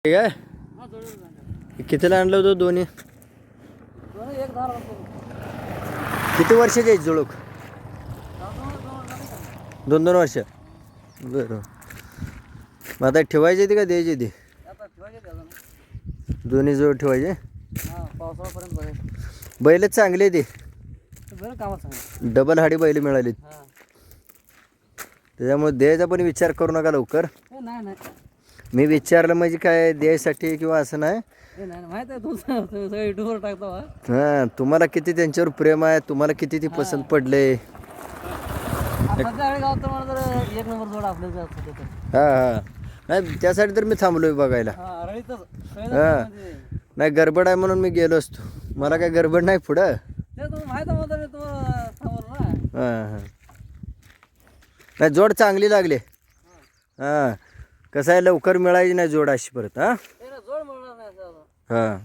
ठीक आहे. कितीला आणलं होतं दोन्ही? किती वर्षाचे आहेत जुळूक? 2-2 वर्ष. बरं. मग आता ठेवायची ती का द्यायची ती? दोन्ही जवळ ठेवायचे. बैलच चांगली आहे ती. डबल हाडी बैल मिळाली. त्याच्यामुळे द्यायचा पण विचार करू नका लवकर. मी विचारलं म्हणजे काय द्यायसाठी किंवा असं नाही. हां, तुम्हाला किती त्यांच्यावर प्रेम आहे, तुम्हाला किती ती पसंत पडले. हां हां, नाही त्यासाठी तर मी थांबलोय बघायला. हां, नाही गडबड आहे म्हणून मी गेलो असतो. मला काय गडबड नाही पुढं. हां हां, नाही जोड चांगली लागली. हां, कसं आहे लवकर मिळायची नाही जोड अशी परत. हां हां.